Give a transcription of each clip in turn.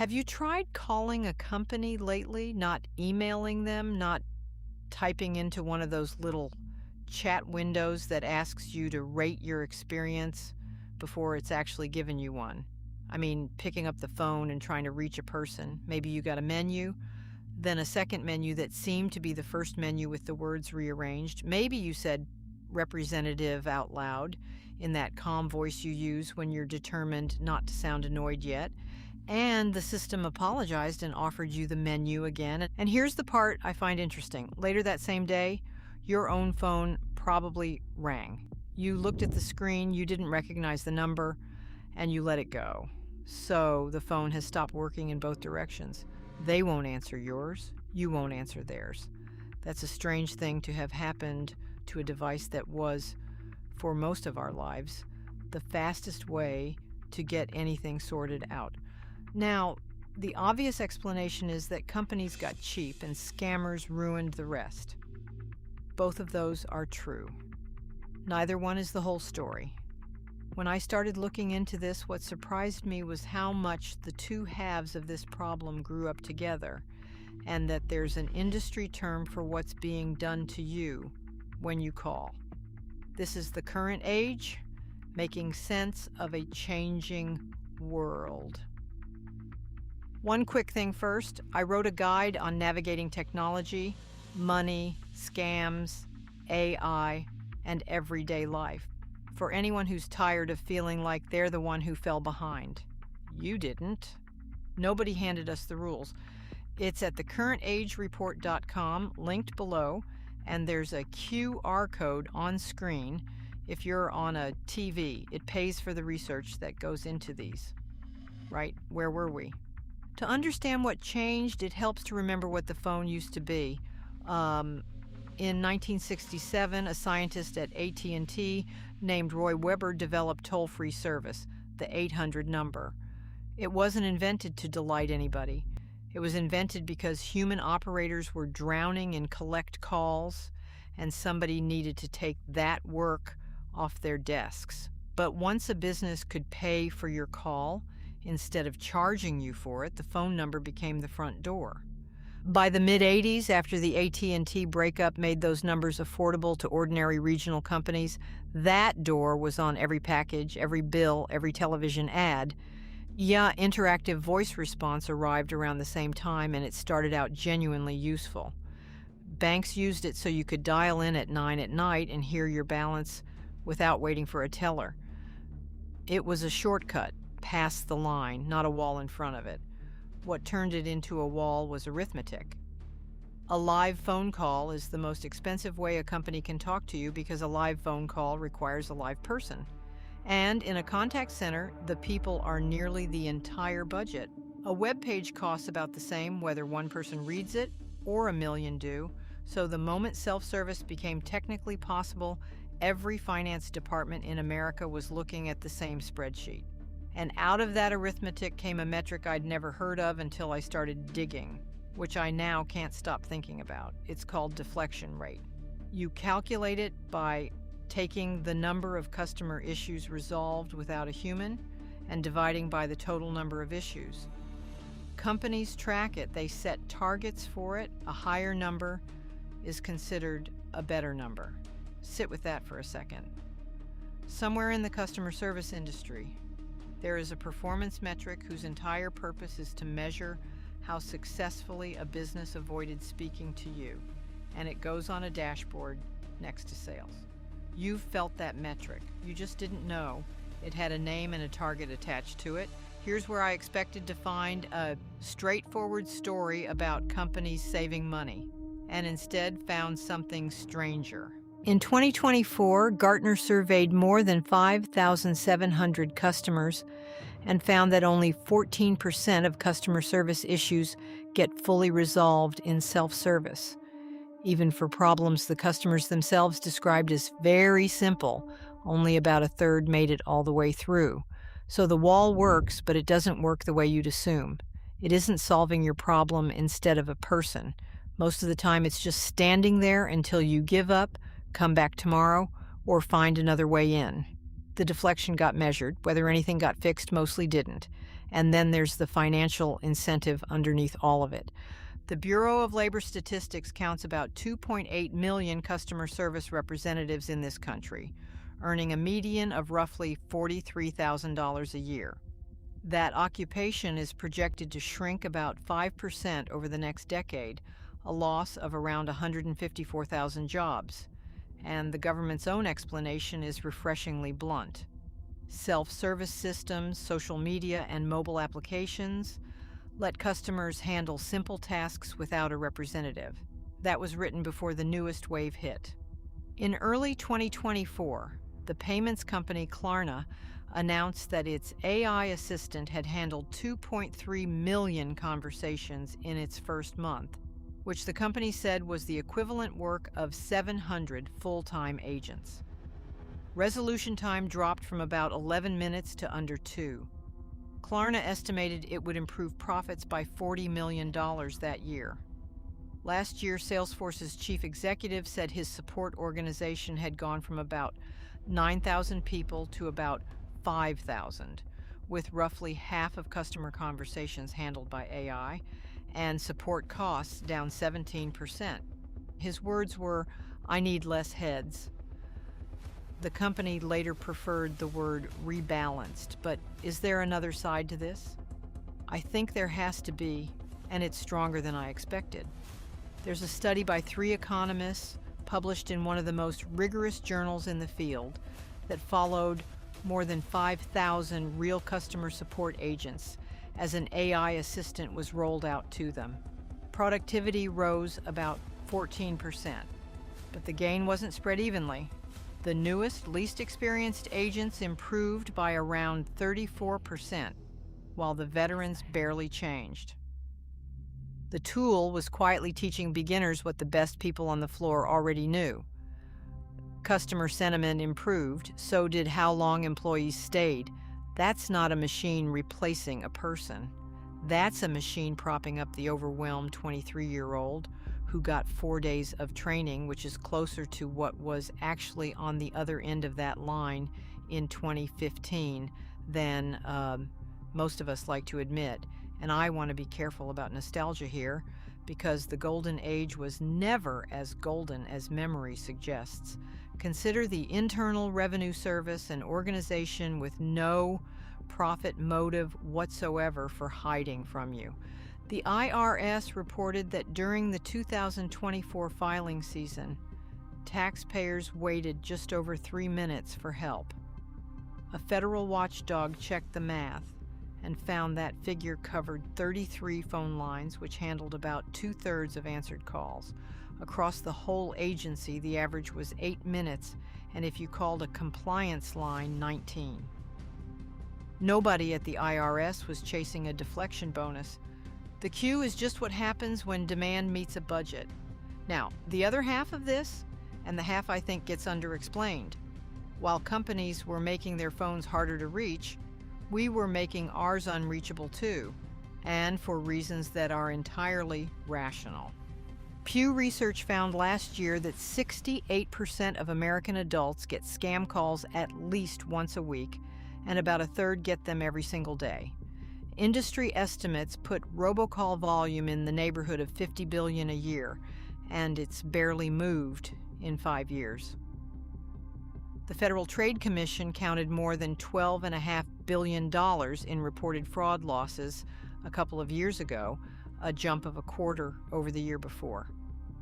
Have you tried calling a company lately, not emailing them, not typing into one of those little chat windows that asks you to rate your experience before it's actually given you one? I mean, picking up the phone and trying to reach a person. Maybe you got a menu, then a second menu that seemed to be the first menu with the words rearranged. Maybe you said representative out loud in that calm voice you use when you're determined not to sound annoyed yet. And the system apologized and offered you the menu again. And here's the part I find interesting. Later that same day, your own phone probably rang. You looked at the screen, you didn't recognize the number, and you let it go. So the phone has stopped working in both directions. They won't answer yours, you won't answer theirs. That's a strange thing to have happened to a device that was, for most of our lives, the fastest way to get anything sorted out. Now, the obvious explanation is that companies got cheap and scammers ruined the rest. Both of those are true. Neither one is the whole story. When I started looking into this, what surprised me was how much the two halves of this problem grew up together, and that there's an industry term for what's being done to you when you call. This is the current age, making sense of a changing world. One quick thing first, I wrote a guide on navigating technology, money, scams, AI, and everyday life for anyone who's tired of feeling like they're the one who fell behind. You didn't. Nobody handed us the rules. It's at thecurrentagereport.com, linked below, and there's a QR code on screen if you're on a TV. It pays for the research that goes into these. Right, where were we? To understand what changed, it helps to remember what the phone used to be. In 1967, a scientist at AT&T named Roy Weber developed toll-free service, the 800 number. It wasn't invented to delight anybody. It was invented because human operators were drowning in collect calls, and somebody needed to take that work off their desks. But once a business could pay for your call, instead of charging you for it, the phone number became the front door. By the mid-'80s, after the AT&T breakup made those numbers affordable to ordinary regional companies, that door was on every package, every bill, every television ad. Yeah, interactive voice response arrived around the same time, and it started out genuinely useful. Banks used it so you could dial in at 9 at night and hear your balance without waiting for a teller. It was a shortcut past the line, not a wall in front of it. What turned it into a wall was arithmetic. A live phone call is the most expensive way a company can talk to you because a live phone call requires a live person. And in a contact center, the people are nearly the entire budget. A web page costs about the same whether one person reads it or a million do, so the moment self-service became technically possible, every finance department in America was looking at the same spreadsheet. And out of that arithmetic came a metric I'd never heard of until I started digging, which I now can't stop thinking about. It's called deflection rate. You calculate it by taking the number of customer issues resolved without a human and dividing by the total number of issues. Companies track it. They set targets for it. A higher number is considered a better number. Sit with that for a second. Somewhere in the customer service industry, there is a performance metric whose entire purpose is to measure how successfully a business avoided speaking to you, and it goes on a dashboard next to sales. You've felt that metric. You just didn't know it had a name and a target attached to it. Here's where I expected to find a straightforward story about companies saving money, and instead found something stranger. In 2024, Gartner surveyed more than 5,700 customers and found that only 14% of customer service issues get fully resolved in self-service. Even for problems the customers themselves described as very simple, only about a third made it all the way through. So the wall works, but it doesn't work the way you'd assume. It isn't solving your problem instead of a person. Most of the time it's just standing there until you give up, come back tomorrow, or find another way in. The deflection got measured. Whether anything got fixed mostly didn't. And then there's the financial incentive underneath all of it. The Bureau of Labor Statistics counts about 2.8 million customer service representatives in this country, earning a median of roughly $43,000 a year. That occupation is projected to shrink about 5% over the next decade, a loss of around 154,000 jobs. And the government's own explanation is refreshingly blunt. Self-service systems, social media, and mobile applications let customers handle simple tasks without a representative. That was written before the newest wave hit. In early 2024, the payments company Klarna announced that its AI assistant had handled 2.3 million conversations in its first month, which the company said was the equivalent work of 700 full-time agents. Resolution time dropped from about 11 minutes to under 2. Klarna estimated it would improve profits by $40 million that year. Last year, Salesforce's chief executive said his support organization had gone from about 9,000 people to about 5,000, with roughly half of customer conversations handled by AI, and support costs down 17%. His words were, "I need less heads." The company later preferred the word rebalanced, but is there another side to this? I think there has to be, and it's stronger than I expected. There's a study by 3 economists published in one of the most rigorous journals in the field that followed more than 5,000 real customer support agents as an AI assistant was rolled out to them. Productivity rose about 14%, but the gain wasn't spread evenly. The newest, least experienced agents improved by around 34%, while the veterans barely changed. The tool was quietly teaching beginners what the best people on the floor already knew. Customer sentiment improved, so did how long employees stayed. That's not a machine replacing a person. That's a machine propping up the overwhelmed 23-year-old who got 4 days of training, which is closer to what was actually on the other end of that line in 2015 than most of us like to admit. And I want to be careful about nostalgia here, because the golden age was never as golden as memory suggests. Consider the Internal Revenue Service, an organization with no profit motive whatsoever for hiding from you. The IRS reported that during the 2024 filing season, taxpayers waited just over 3 minutes for help. A federal watchdog checked the math and found that figure covered 33 phone lines, which handled about 2/3 of answered calls. Across the whole agency, the average was 8 minutes, and if you called a compliance line, 19. Nobody at the IRS was chasing a deflection bonus. The queue is just what happens when demand meets a budget. Now, the other half of this, and the half I think gets underexplained, while companies were making their phones harder to reach, we were making ours unreachable too, and for reasons that are entirely rational. Pew Research found last year that 68% of American adults get scam calls at least once a week, and about a third get them every single day. Industry estimates put robocall volume in the neighborhood of 50 billion a year, and it's barely moved in 5 years. The Federal Trade Commission counted more than $12.5 billion in reported fraud losses a couple of years ago, a jump of a quarter over the year before.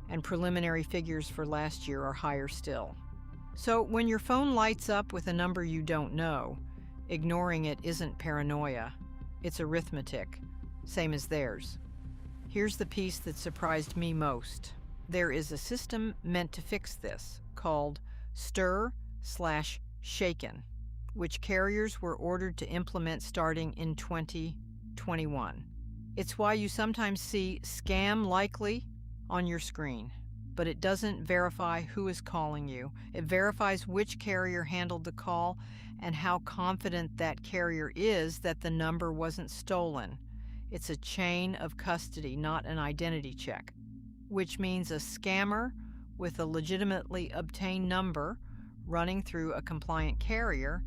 And preliminary figures for last year are higher still. So when your phone lights up with a number you don't know, ignoring it isn't paranoia. It's arithmetic, same as theirs. Here's the piece that surprised me most. There is a system meant to fix this called Stir/Shaken, which carriers were ordered to implement starting in 2021. It's why you sometimes see "scam likely" on your screen, but it doesn't verify who is calling you. It verifies which carrier handled the call and how confident that carrier is that the number wasn't stolen. It's a chain of custody, not an identity check, which means a scammer with a legitimately obtained number running through a compliant carrier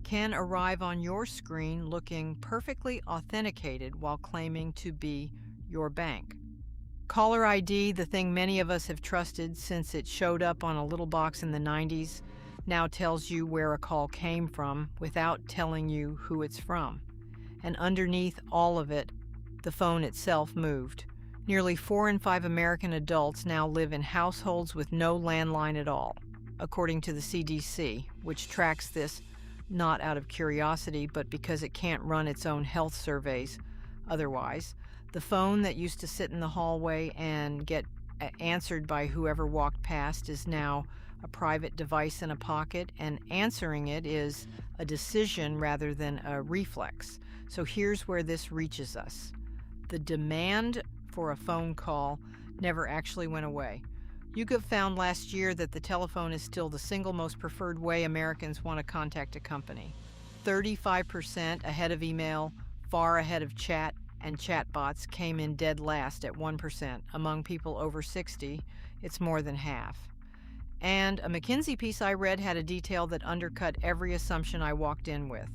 can arrive on your screen looking perfectly authenticated while claiming to be your bank. Caller ID, the thing many of us have trusted since it showed up on a little box in the 90s, now tells you where a call came from without telling you who it's from. And underneath all of it, the phone itself moved. Nearly 4 in 5 American adults now live in households with no landline at all, according to the CDC, which tracks this not out of curiosity, but because it can't run its own health surveys otherwise. The phone that used to sit in the hallway and get answered by whoever walked past is now a private device in a pocket, and answering it is a decision rather than a reflex. So here's where this reaches us. The demand for a phone call never actually went away. YouGov found last year that the telephone is still the single most preferred way Americans want to contact a company. 35% ahead of email, far ahead of chat, and chatbots came in dead last at 1%. Among people over 60, it's more than half. And a McKinsey piece I read had a detail that undercut every assumption I walked in with.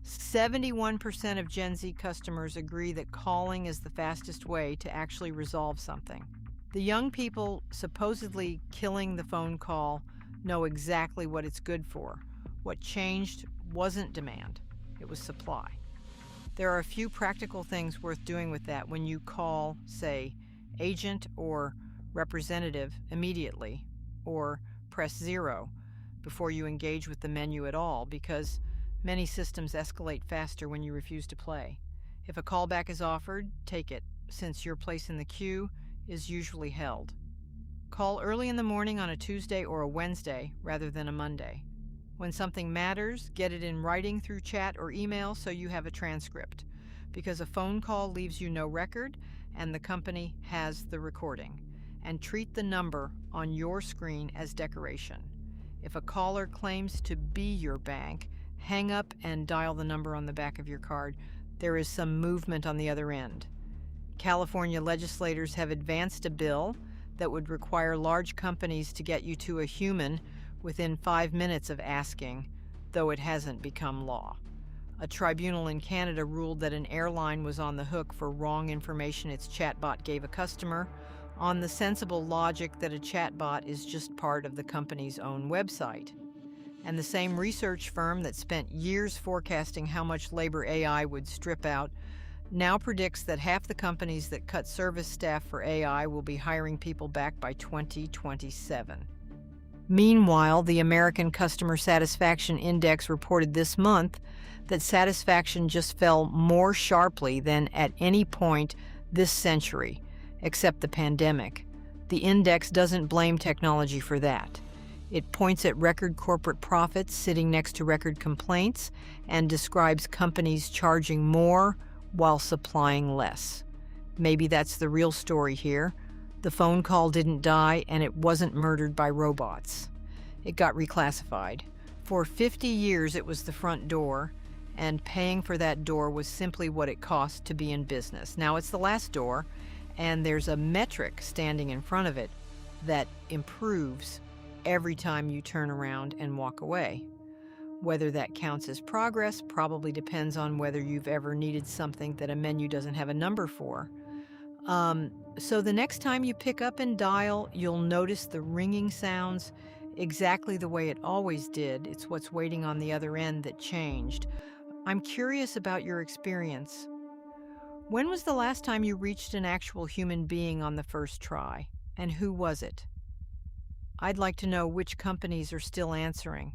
71% of Gen Z customers agree that calling is the fastest way to actually resolve something. The young people supposedly killing the phone call know exactly what it's good for. What changed wasn't demand, it was supply. There are a few practical things worth doing with that when you call, say, agent or representative immediately, or press 0 before you engage with the menu at all, because many systems escalate faster when you refuse to play. If a callback is offered, take it, since your place in the queue is usually held. Call early in the morning on a Tuesday or a Wednesday rather than a Monday. When something matters, get it in writing through chat or email so you have a transcript, because a phone call leaves you no record and the company has the recording. And treat the number on your screen as decoration. If a caller claims to be your bank, hang up and dial the number on the back of your card. There is some movement on the other end. California legislators have advanced a bill that would require large companies to get you to a human within 5 minutes of asking, though it hasn't become law. A tribunal in Canada ruled that an airline was on the hook for wrong information its chatbot gave a customer, on the sensible logic that a chatbot is just part of the company's own website. And the same research firm that spent years forecasting how much labor AI would strip out now predicts that half the companies that cut service staff for AI will be hiring people back by 2027. Meanwhile, the American Customer Satisfaction Index reported this month that satisfaction just fell more sharply than at any point this century, except the pandemic. The index doesn't blame technology for that. It points at record corporate profits sitting next to record complaints and describes companies charging more while supplying less. Maybe that's the real story here. The phone call didn't die, and it wasn't murdered by robots. It got reclassified. For 50 years, it was the front door, and paying for that door was simply what it cost to be in business. Now it's the last door, and there's a metric standing in front of it that improves every time you turn around and walk away. Whether that counts as progress probably depends on whether you've ever needed something that a menu doesn't have a number for. So the next time you pick up and dial, you'll notice the ringing sounds exactly the way it always did. It's what's waiting on the other end that changed. I'm curious about your experience. When was the last time you reached an actual human being on the first try? And who was it? I'd like to know which companies are still answering.